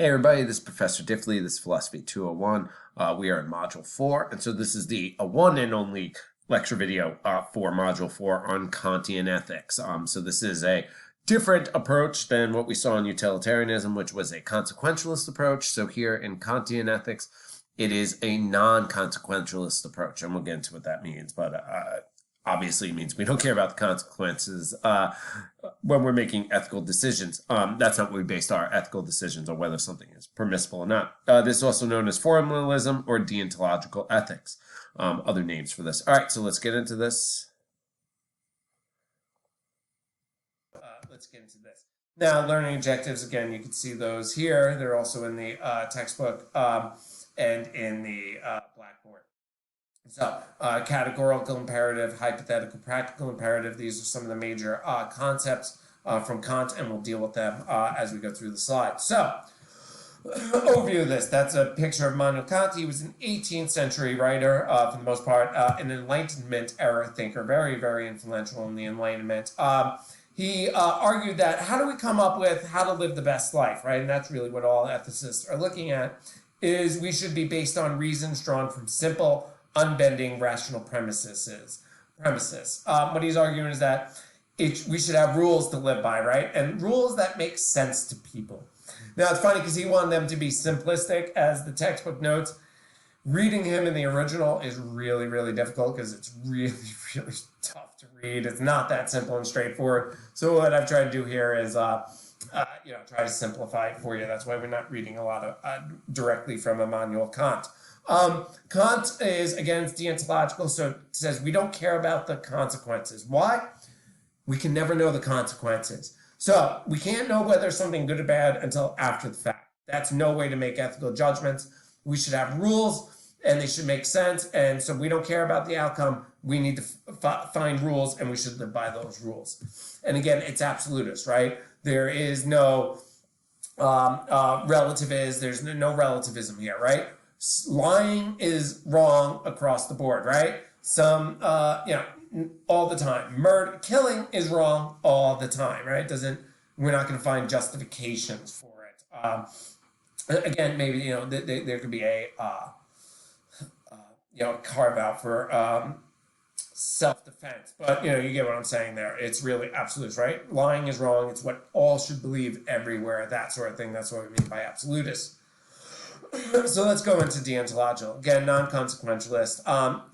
Hey everybody, this is Professor Diffley. This is Philosophy 201. We are in Module 4, and so this is the one and only lecture video for Module 4 on Kantian ethics. So this is a different approach than what we saw in utilitarianism, which was a consequentialist approach. So here in Kantian ethics, it is a non-consequentialist approach, and we'll get into what that means, but obviously it means we don't care about the consequences when we're making ethical decisions. That's not what we based our ethical decisions on, whether something is permissible or not. This is also known as formalism or deontological ethics. Other names for this. All right, so let's get into this. Now, learning objectives, again, you can see those here. They're also in the textbook and in the Blackboard. So, categorical imperative, hypothetical, practical imperative. These are some of the major concepts from Kant, and we'll deal with them as we go through the slides. So, overview of this. That's a picture of Immanuel Kant. He was an 18th century writer, for the most part, an Enlightenment era thinker, very, very influential in the Enlightenment. He argued that how do we come up with how to live the best life, right? And that's really what all ethicists are looking at, is we should be based on reasons drawn from simple, unbending rational premises. What he's arguing is that we should have rules to live by, right? And rules that make sense to people. Now, it's funny because he wanted them to be simplistic, as the textbook notes. Reading him in the original is really, really difficult because it's really, really tough to read. It's not that simple and straightforward. So what I've tried to do here is try to simplify it for you. That's why we're not reading a lot of directly from Immanuel Kant. Kant is against deontological, so it says we don't care about the consequences. Why? We can never know the consequences. So we can't know whether something good or bad until after the fact. That's no way to make ethical judgments. We should have rules, and they should make sense, and so we don't care about the outcome. We need to find rules, and we should live by those rules. And again, it's absolutist, right? There is no relativism. There's no relativism here, right? Lying is wrong across the board, right? All the time. Killing is wrong all the time, right? We're not going to find justifications for it. Again, maybe there could be a carve out for self-defense, but you get what I'm saying there. It's really absolute, right? Lying is wrong. It's what all should believe everywhere. That sort of thing. That's what we mean by absolutist. So let's go into deontological. Again, non-consequentialist.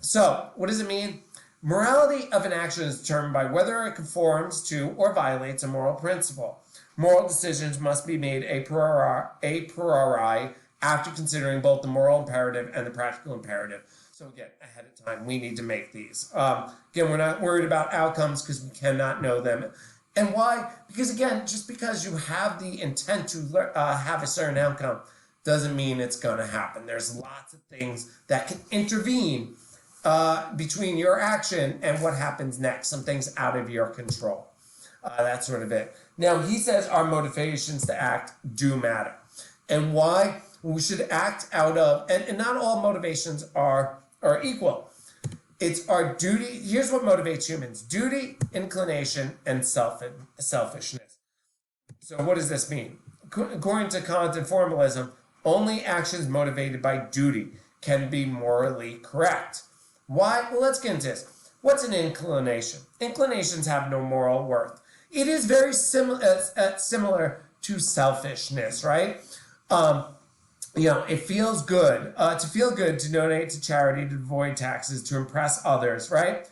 So what does it mean? Morality of an action is determined by whether it conforms to or violates a moral principle. Moral decisions must be made a priori after considering both the moral imperative and the practical imperative. So again, ahead of time, we need to make these. Again, we're not worried about outcomes because we cannot know them. And why? Because again, just because you have the intent to have a certain outcome doesn't mean it's going to happen. There's lots of things that can intervene between your action and what happens next. Some things out of your control. That's sort of it. Now, he says our motivations to act do matter. And why? We should act out of, and not all motivations are equal. It's our duty. Here's what motivates humans: duty, inclination, and selfishness. So what does this mean? According to Kant and formalism, only actions motivated by duty can be morally correct. Why? Well, let's get into this. What's an inclination? Inclinations have no moral worth. It is very similar to selfishness, right? It feels good to feel good, to donate to charity, to avoid taxes, to impress others, right?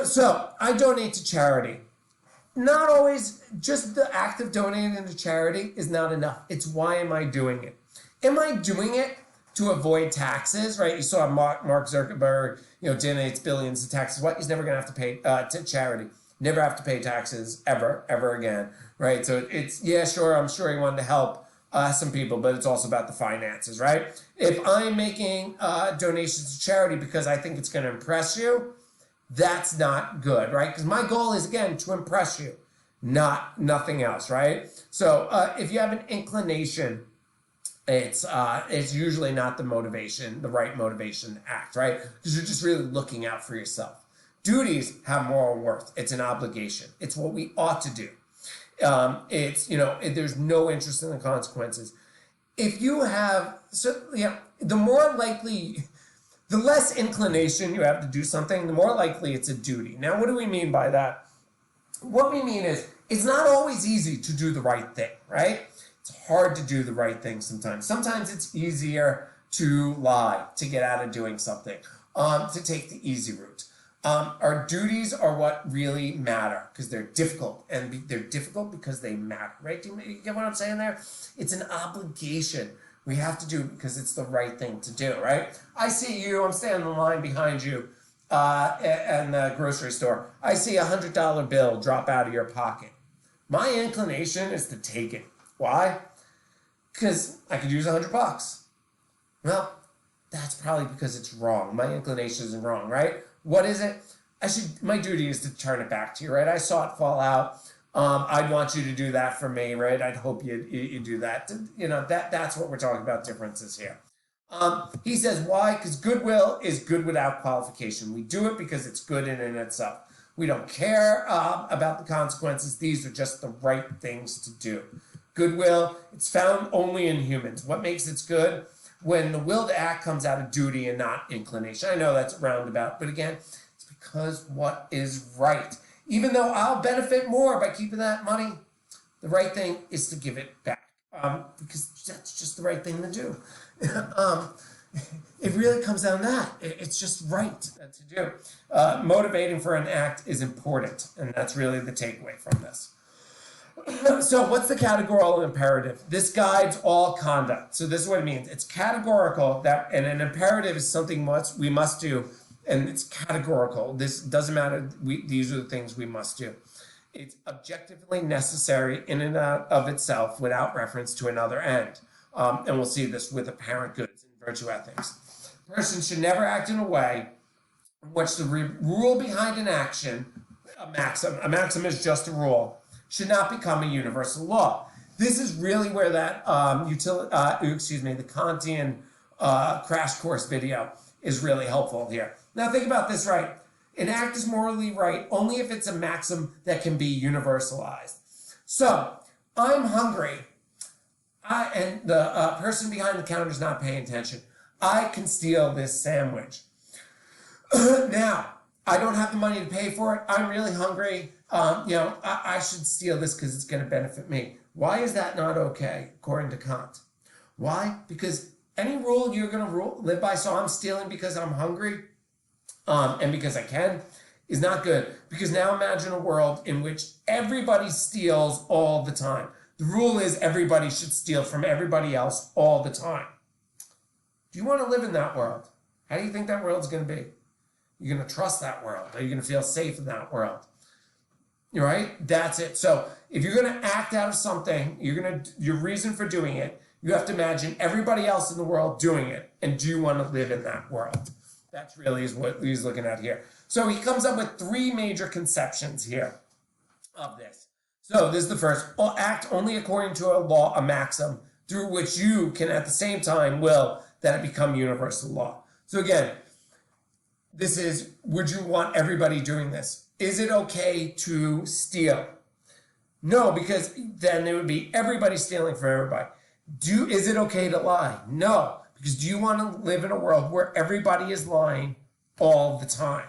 So I donate to charity. Not always, just the act of donating to charity is not enough. It's why am I doing it? Am I doing it to avoid taxes, right? You saw Mark Zuckerberg, donates billions to taxes. What? He's never going to have to pay to charity. Never have to pay taxes ever again, right? So it's, yeah, sure, I'm sure he wanted to help some people, but it's also about the finances, right? If I'm making donations to charity because I think it's going to impress you, that's not good, right? Because my goal is, again, to impress you, nothing else, right? So if you have an inclination, it's usually not the right motivation to act, right? Because you're just really looking out for yourself. Duties have moral worth. It's an obligation. It's what we ought to do. There's no interest in the consequences. if you have, so yeah, the more likely, the less inclination you have to do something, the more likely it's a duty. Now, what do we mean by that? What we mean is it's not always easy to do the right thing, right? It's hard to do the right thing sometimes. Sometimes it's easier to lie, to get out of doing something, to take the easy route. Our duties are what really matter because they're difficult, and they're difficult because they matter, right? Do you get what I'm saying there? It's an obligation we have to do because it's the right thing to do, right? I see you, I'm standing in line behind you in the grocery store. I see $100 bill drop out of your pocket. My inclination is to take it. Why? Because I could use $100. Well, that's probably because it's wrong. My inclination isn't wrong, right? What is it? My duty is to turn it back to you, right? I saw it fall out. I'd want you to do that for me, right? I'd hope you do that. You know, that's what we're talking about, differences here. He says, why? Because goodwill is good without qualification. We do it because it's good in and itself. We don't care about the consequences. These are just the right things to do. Goodwill, it's found only in humans. What makes it good? When the will to act comes out of duty and not inclination. I know that's roundabout, but again, it's because what is right. Even though I'll benefit more by keeping that money, the right thing is to give it back because that's just the right thing to do. It really comes down to that. It's just right to do. Motivating for an act is important, and that's really the takeaway from this. So what's the categorical imperative? This guides all conduct. So this is what it means. It's categorical, and an imperative is something we must do, and it's categorical. This doesn't matter. These are the things we must do. It's objectively necessary in and of itself without reference to another end. And we'll see this with apparent goods in virtue ethics. A person should never act in a way in which the rule behind an action, a maxim is just a rule, should not become a universal law. This is really where that the Kantian crash course video is really helpful here. Now think about this, right? An act is morally right only if it's a maxim that can be universalized. So, I'm hungry, and the person behind the counter is not paying attention. I can steal this sandwich. Now, I don't have the money to pay for it. I'm really hungry. I should steal this because it's going to benefit me. Why is that not okay, according to Kant? Why? Because any rule you're going to live by, so I'm stealing because I'm hungry and because I can, is not good. Because now imagine a world in which everybody steals all the time. The rule is everybody should steal from everybody else all the time. Do you want to live in that world? How do you think that world's going to be? You're going to trust that world? Are you going to feel safe in that world? Right? That's it. So if you're going to act out of something, your reason for doing it, you have to imagine everybody else in the world doing it. And do you want to live in that world? That's really is what he's looking at here. So he comes up with three major conceptions here of this. So this is the first. Act only according to a law, a maxim, through which you can at the same time will that it become universal law. So again, this is, would you want everybody doing this? Is it okay to steal? No, because then it would be everybody stealing from everybody. Is it okay to lie? No, because do you want to live in a world where everybody is lying all the time?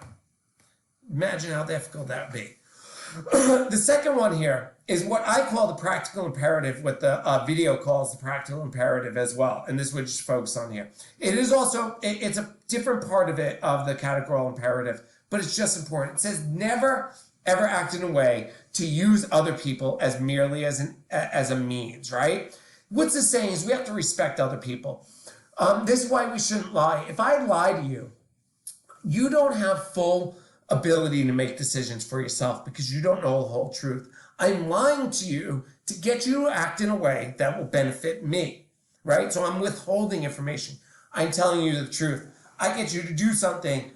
Imagine how difficult that would be. The second one here is what I call the practical imperative, what the video calls the practical imperative as well. And this would just focus on here. It is also, it's a different part of it, of the categorical imperative, but it's just important. It says never, ever act in a way to use other people as merely as a means, right? What's this saying is we have to respect other people. This is why we shouldn't lie. If I lie to you, you don't have full ability to make decisions for yourself because you don't know the whole truth. I'm lying to you to get you to act in a way that will benefit me, right? So I'm withholding information. I'm telling you the truth. I get you to do something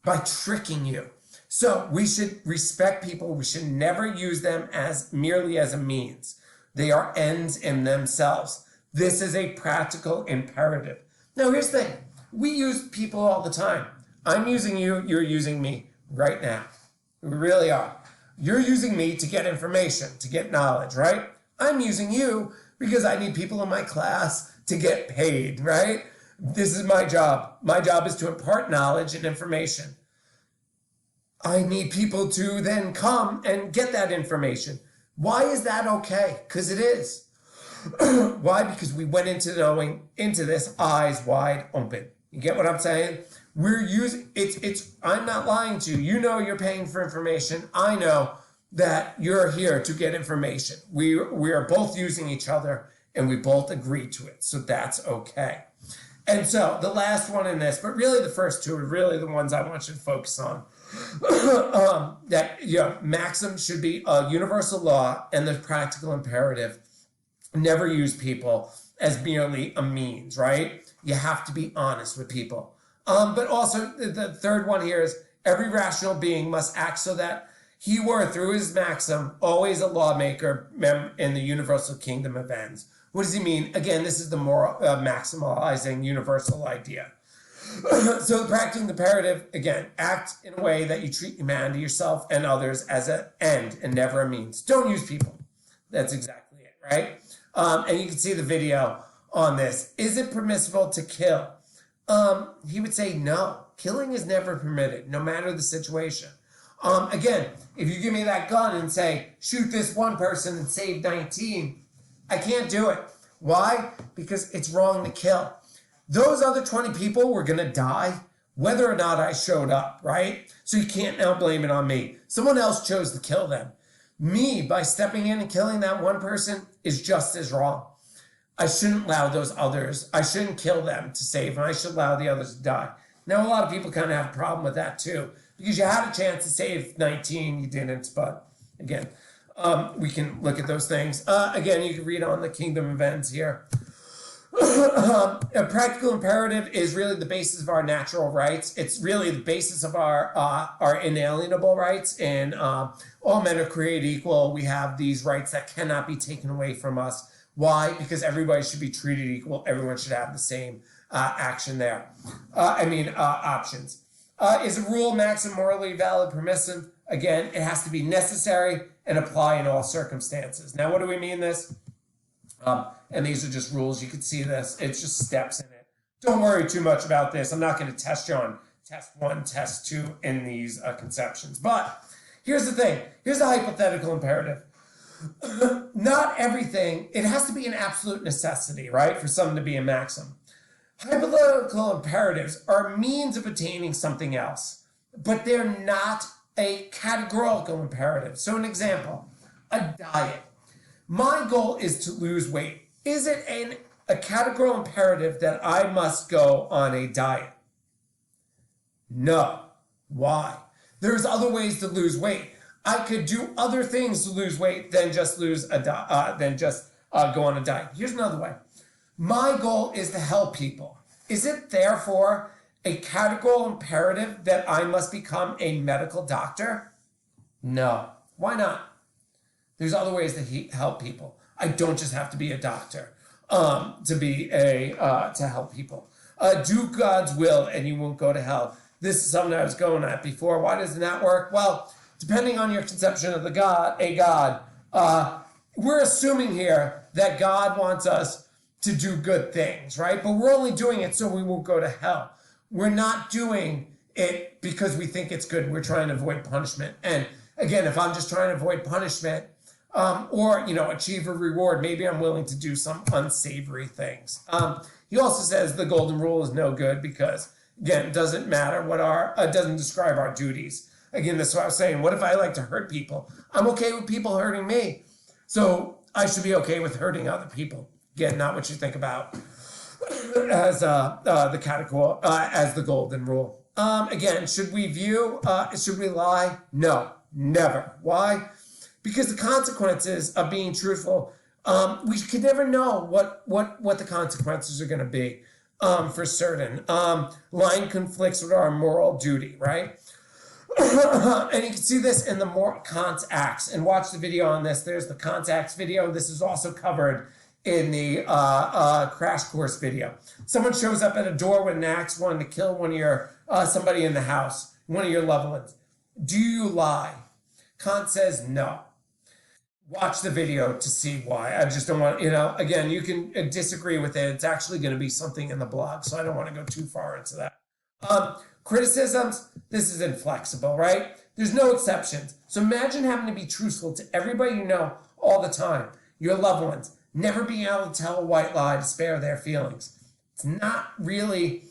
by tricking you. So we should respect people. We should never use them as merely as a means. They are ends in themselves. This is a practical imperative. Now here's the thing. We use people all the time. I'm using you, you're using me right now. We really are. You're using me to get information, to get knowledge, right? I'm using you Because I need people in my class to get paid, right? This is my job. My job is to impart knowledge and information. I need people to then come and get that information. Why is that okay? Because it is. Why? Because we went into this eyes wide open. You get what I'm saying? We're using I'm not lying to you. You know you're paying for information. I know that you're here to get information. We are both using each other and we both agree to it. So that's okay. And so the last one in this, but really the first two are really the ones I want you to focus on. Maxim should be a universal law, and the practical imperative. Never use people as merely a means, right? You have to be honest with people. But also the third one here is every rational being must act so that he were, through his maxim, always a lawmaker in the universal kingdom of ends. What does he mean? Again, this is the moral maximalizing universal idea. So the practical imperative, again, act in a way that you treat humanity, yourself, and others as an end and never a means. Don't use people. That's exactly it, right? And you can see the video on this. Is it permissible to kill? He would say no. Killing is never permitted, no matter the situation. Again, if you give me that gun and say, shoot this one person and save 19, I can't do it. Why? Because it's wrong to kill. Those other 20 people were going to die whether or not I showed up, right? So you can't now blame it on me. Someone else chose to kill them. Me, by stepping in and killing that one person, is just as wrong. I shouldn't allow those others. I shouldn't kill them to save, and I should allow the others to die. Now, a lot of people kind of have a problem with that too, because you had a chance to save 19, you didn't. But again, we can look at those things. Again, you can read on the kingdom of ends here. A practical imperative is really the basis of our natural rights. It's really the basis of our inalienable rights. And all men are created equal. We have these rights that cannot be taken away from us. Why? Because everybody should be treated equal. Everyone should have the same action there. Options. Is a rule maxim morally valid, permissive? Again, it has to be necessary and apply in all circumstances. Now, what do we mean this? And these are just rules. You can see this. It's just steps in it. Don't worry too much about this. I'm not going to test you on test 1, test 2 in these conceptions. But here's the thing. Here's the hypothetical imperative. Not everything, it has to be an absolute necessity, right, for something to be a maxim. Hypothetical imperatives are a means of attaining something else, but they're not a categorical imperative. So an example, a diet. My goal is to lose weight. Is it a categorical imperative that I must go on a diet? No. Why? There's other ways to lose weight. I could do other things to lose weight than just go on a diet. Here's another way. My goal is to help people. Is it therefore a categorical imperative that I must become a medical doctor? No. Why not? There's other ways to help people. I don't just have to be a doctor to help people. Do God's will and you won't go to hell. This is something I was going at before. Why doesn't that work? Well, depending on your conception of a God, we're assuming here that God wants us to do good things, right? But we're only doing it so we won't go to hell. We're not doing it because we think it's good. We're trying to avoid punishment. And again, if I'm just trying to avoid punishment or achieve a reward, maybe I'm willing to do some unsavory things. He also says the golden rule is no good because, again, it doesn't matter doesn't describe our duties. Again, that's what I was saying. What if I like to hurt people? I'm okay with people hurting me. So I should be okay with hurting other people. Again, not what you think about as the category, as the golden rule. Again, should we lie? No, never. Why? Because the consequences of being truthful, we can never know what the consequences are going to be for certain. Lying conflicts with our moral duty, right? And you can see this in the moral Kant's acts. And watch the video on this. There's the Kant's acts video. This is also covered in the crash course video. Someone shows up at a door with an axe wanting to kill somebody in the house, one of your loved ones. Do you lie? Kant says no. watch the video to see why. I just don't want, again, you can disagree with it. It's actually going to be something in the blog, so I don't want to go too far into that. Criticisms, this is inflexible, right? There's no exceptions. So imagine having to be truthful to everybody you know all the time, your loved ones, never being able to tell a white lie to spare their feelings. It's not really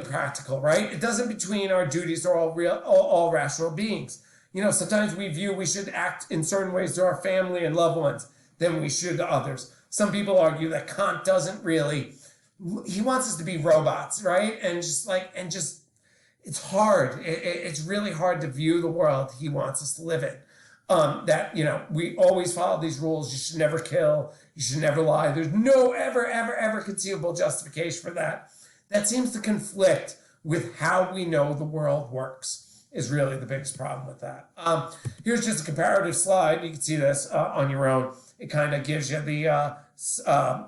practical, right? It doesn't between our duties to all rational beings. Sometimes we should act in certain ways to our family and loved ones than we should to others. Some people argue that Kant doesn't really, he wants us to be robots, right? And it's hard. It's really hard to view the world he wants us to live in. We always follow these rules. You should never kill. You should never lie. There's no ever conceivable justification for that. That seems to conflict with how we know the world works, is really the biggest problem with that. Here's just a comparative slide. You can see this on your own. It kind of gives you the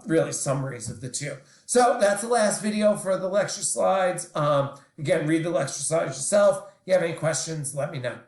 really summaries of the two. So that's the last video for the lecture slides. Again, read the lecture slides yourself. If you have any questions, let me know.